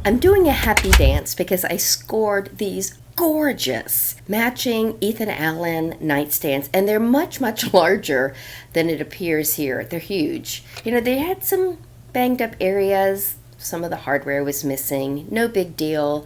I'm doing a happy dance because I scored these gorgeous matching Ethan Allen nightstands, and they're much, much larger than it appears here. They're huge. You know, they had some banged up areas. Some of the hardware was missing. No big deal.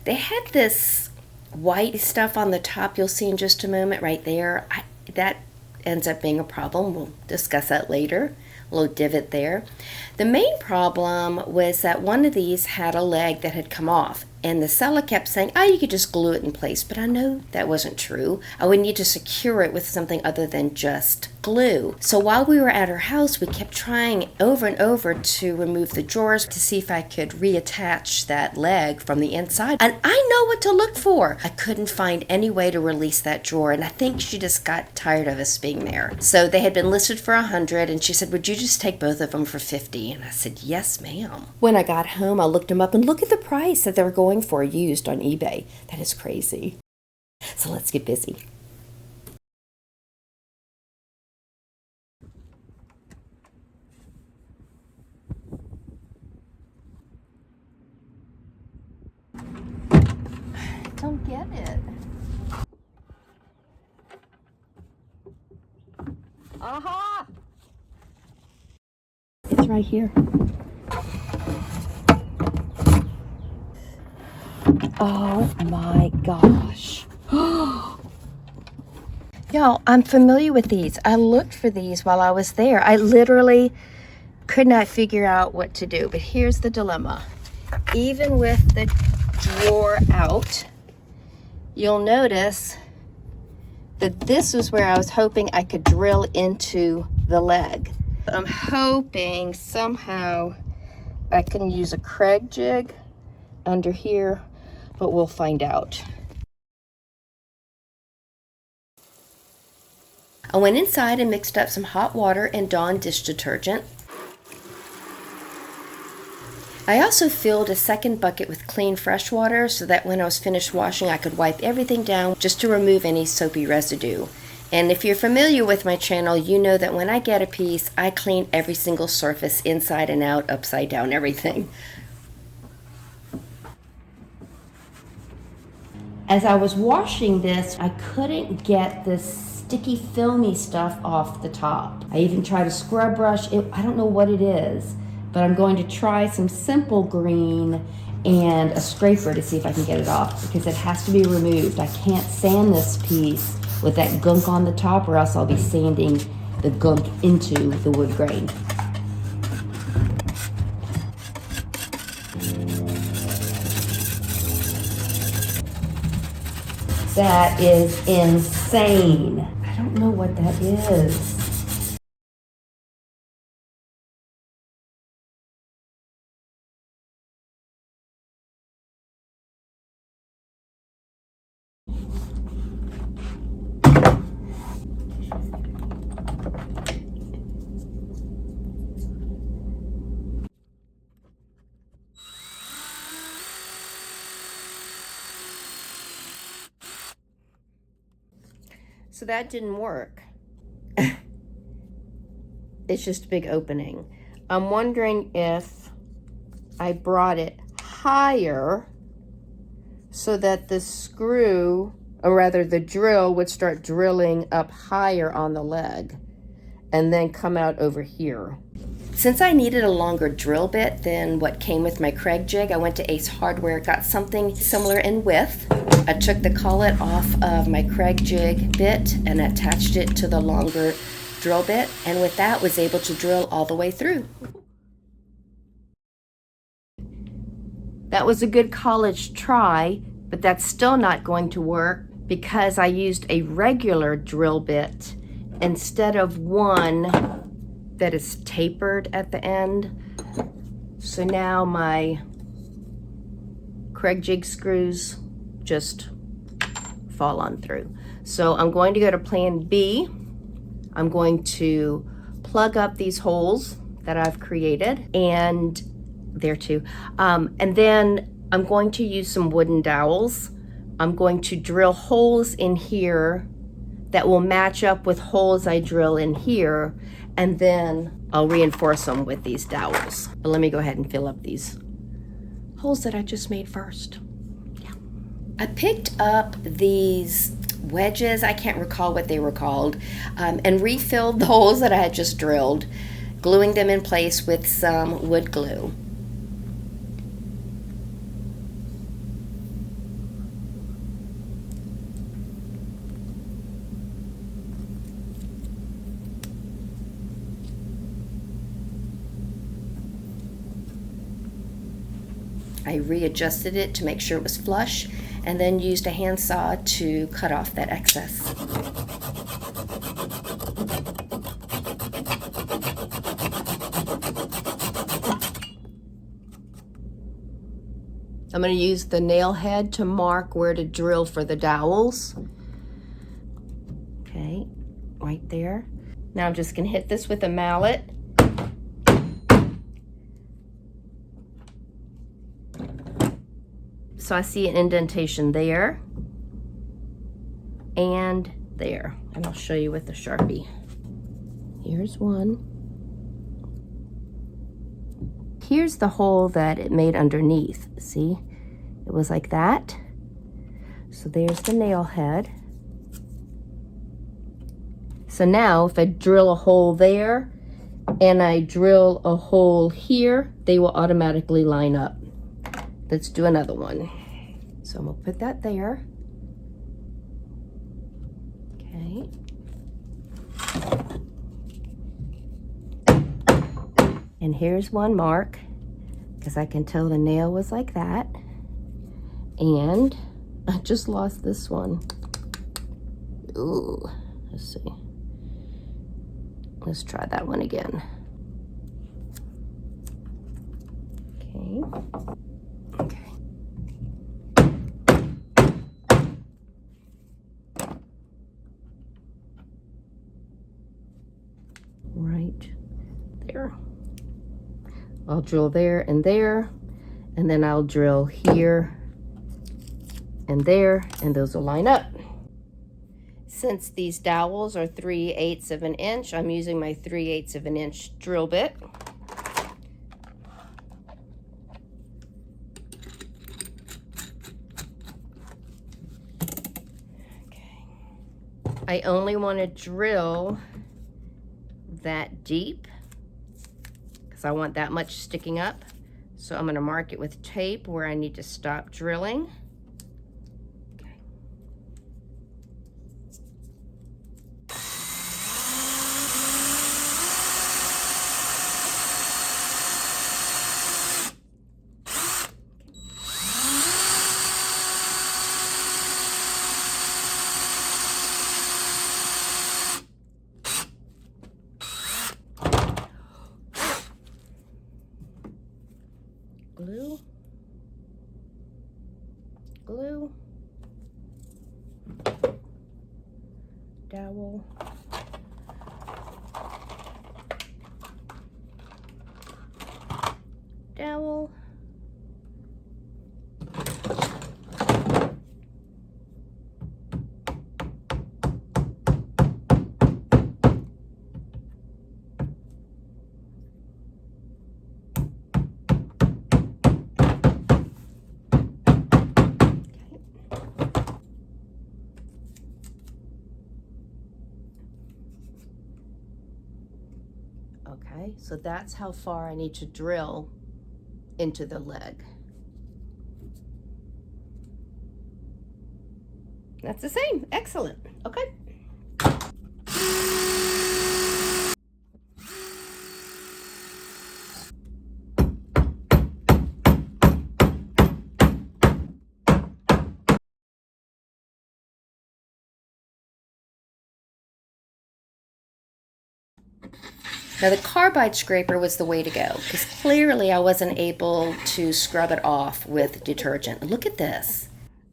They had this white stuff on the top you'll see in just a moment right there. That ends up being a problem. We'll discuss that later. A little divot there. The main problem was that one of these had a leg that had come off, and the seller kept saying, oh, you could just glue it in place, but I know that wasn't true. I would need to secure it with something other than just glue. So while we were at her house, we kept trying over and over to remove the drawers to see if I could reattach that leg from the inside, and I know what to look for. I couldn't find any way to release that drawer, and I think she just got tired of us being there. So they had been listed for $100, and she said, would you just take both of them for $50? And I said, yes, ma'am. When I got home, I looked them up, and look at the price that they were going for used on eBay. That is crazy. So let's get busy. Don't get it. Aha! It's right here. Oh my gosh. Y'all, I'm familiar with these. I looked for these while I was there. I literally could not figure out what to do. But here's the dilemma. Even with the drawer out, you'll notice that this is where I was hoping I could drill into the leg. I'm hoping somehow I can use a Craig jig under here, but we'll find out. I went inside and mixed up some hot water and Dawn dish detergent. I also filled a second bucket with clean fresh water so that when I was finished washing, I could wipe everything down just to remove any soapy residue. And if you're familiar with my channel, you know that when I get a piece, I clean every single surface inside and out, upside down, everything. As I was washing this, I couldn't get this sticky filmy stuff off the top. I even tried a scrub brush. I don't know what it is, but I'm going to try some simple green and a scraper to see if I can get it off, because it has to be removed. I can't sand this piece with that gunk on the top, or else I'll be sanding the gunk into the wood grain. That is insane. I don't know what that is. So that didn't work. It's just a big opening. I'm wondering if I brought it higher so that the screw, or rather the drill, would start drilling up higher on the leg and then come out over here. Since I needed a longer drill bit than what came with my Craig jig, I went to Ace Hardware, got something similar in width. I took the collet off of my Craig jig bit and attached it to the longer drill bit, and with that was able to drill all the way through. That was a good college try, but that's still not going to work because I used a regular drill bit instead of one that is tapered at the end. So now my Craig jig screws just fall on through. So I'm going to go to plan B. I'm going to plug up these holes that I've created, and there too. And then I'm going to use some wooden dowels. I'm going to drill holes in here that will match up with holes I drill in here, and then I'll reinforce them with these dowels. But let me go ahead and fill up these holes that I just made first. Yeah. I picked up these wedges, I can't recall what they were called, and refilled the holes that I had just drilled, gluing them in place with some wood glue. I readjusted it to make sure it was flush, and then used a handsaw to cut off that excess. I'm going to use the nail head to mark where to drill for the dowels. Okay, right there. Now I'm just going to hit this with a mallet. So I see an indentation there and there, and I'll show you with the Sharpie. Here's one. Here's the hole that it made underneath. See, it was like that. So there's the nail head. So now if I drill a hole there and I drill a hole here, they will automatically line up. Let's do another one. So I'm gonna put that there. Okay. And here's one mark, because I can tell the nail was like that. And I just lost this one. Ooh, let's see. Let's try that one again. Okay. Okay. Right there. I'll drill there, and then I'll drill here and there, and those will line up. Since these dowels are 3/8 of an inch, I'm using my 3/8 of an inch drill bit. I only want to drill that deep because I want that much sticking up. So I'm going to mark it with tape where I need to stop drilling. Okay. Glue, glue, dowel, dowel, okay, so that's how far I need to drill into the leg. That's the same. Excellent. Okay. Now the carbide scraper was the way to go because clearly I wasn't able to scrub it off with detergent. Look at this.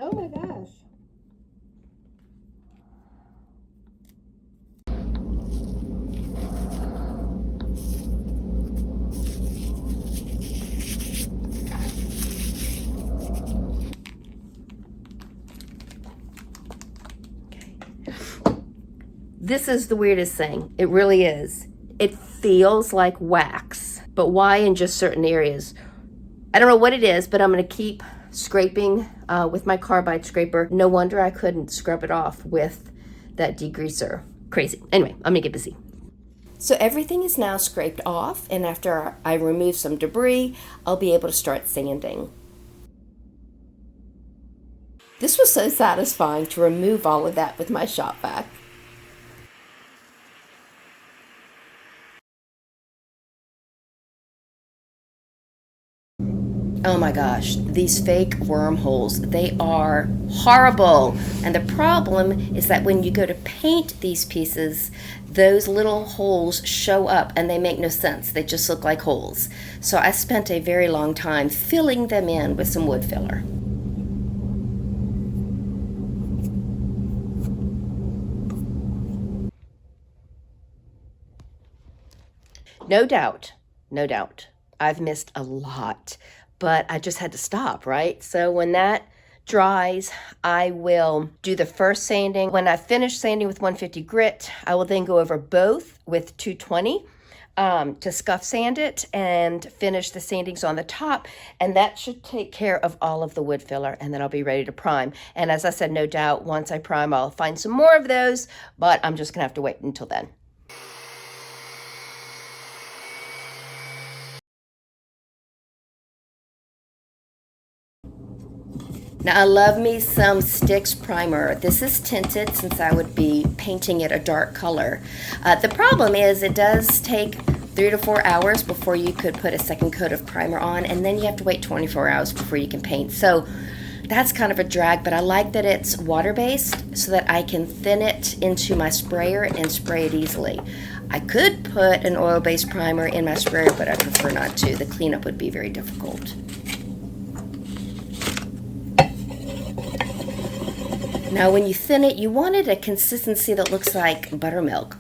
Oh my gosh. This is the weirdest thing. It really is. It feels like wax, but why in just certain areas? I don't know what it is, but I'm going to keep scraping with my carbide scraper. No wonder I couldn't scrub it off with that degreaser. Crazy. Anyway, I'm going to get busy. So everything is now scraped off, and after I remove some debris, I'll be able to start sanding. This was so satisfying to remove all of that with my shop vac. Oh my gosh, these fake wormholes, they are horrible. And the problem is that when you go to paint these pieces, those little holes show up and they make no sense. They just look like holes. So I spent a very long time filling them in with some wood filler. No doubt, I've missed a lot, but I just had to stop, right? So when that dries, I will do the first sanding. When I finish sanding with 150 grit, I will then go over both with 220 to scuff sand it and finish the sandings on the top. And that should take care of all of the wood filler, and then I'll be ready to prime. And as I said, no doubt, once I prime, I'll find some more of those, but I'm just gonna have to wait until then. Now I love me some Sticks primer. This is tinted since I would be painting it a dark color. The problem is it does take 3 to 4 hours before you could put a second coat of primer on, and then you have to wait 24 hours before you can paint. So that's kind of a drag, but I like that it's water-based so that I can thin it into my sprayer and spray it easily. I could put an oil-based primer in my sprayer, but I prefer not to. The cleanup would be very difficult. Now when you thin it, you want it a consistency that looks like buttermilk.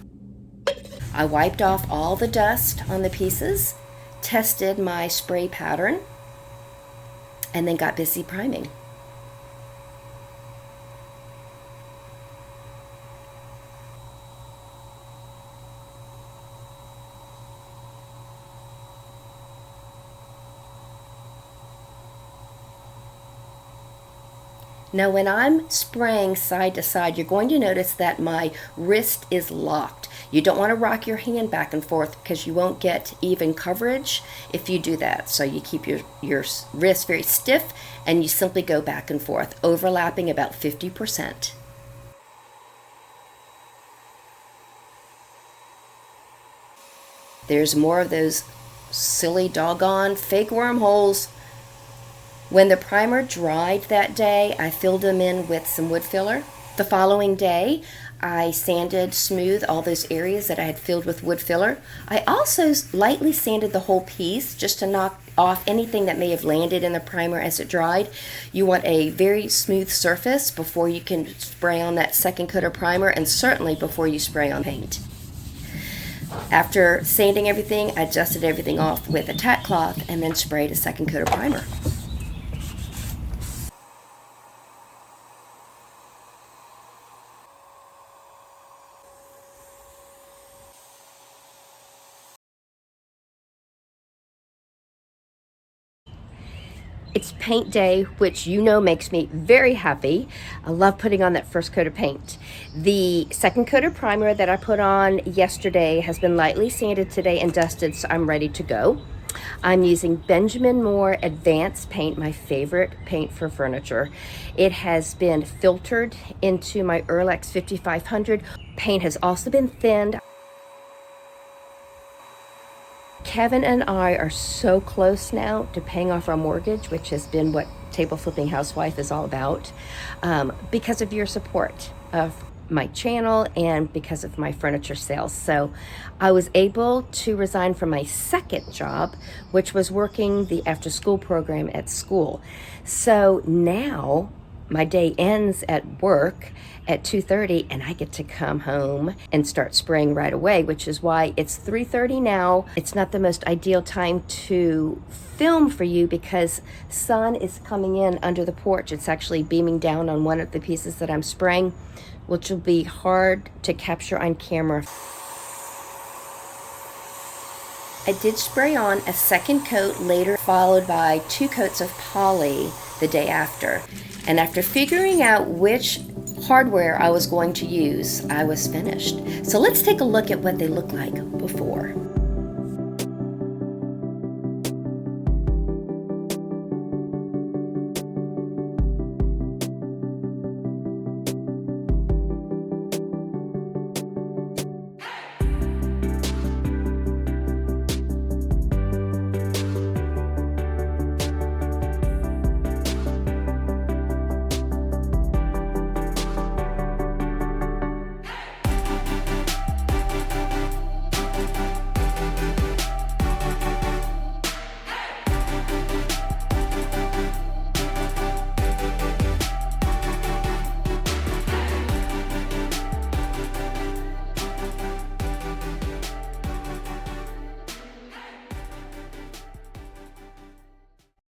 I wiped off all the dust on the pieces, tested my spray pattern, and then got busy priming. Now when I'm spraying side to side, you're going to notice that my wrist is locked. You don't want to rock your hand back and forth because you won't get even coverage if you do that. So you keep your wrist very stiff and you simply go back and forth, overlapping about 50%. There's more of those silly doggone fake wormholes. When the primer dried that day, I filled them in with some wood filler. The following day, I sanded smooth all those areas that I had filled with wood filler. I also lightly sanded the whole piece just to knock off anything that may have landed in the primer as it dried. You want a very smooth surface before you can spray on that second coat of primer, and certainly before you spray on paint. After sanding everything, I dusted everything off with a tack cloth and then sprayed a second coat of primer. It's paint day, which you know makes me very happy. I love putting on that first coat of paint. The second coat of primer that I put on yesterday has been lightly sanded today and dusted, so I'm ready to go. I'm using Benjamin Moore Advanced Paint, my favorite paint for furniture. It has been filtered into my Erlex 5500. Paint has also been thinned. Kevin and I are so close now to paying off our mortgage, which has been what Table Flipping Housewife is all about, because of your support of my channel and because of my furniture sales. So I was able to resign from my second job, which was working the after-school program at school. So now my day ends at work at 2:30 and I get to come home and start spraying right away, which is why it's 3:30 now. It's not the most ideal time to film for you because sun is coming in under the porch. It's actually beaming down on one of the pieces that I'm spraying, which will be hard to capture on camera. I did spray on a second coat later, followed by 2 coats of poly the day after. And after figuring out which hardware I was going to use, I was finished. So let's take a look at what they look like before.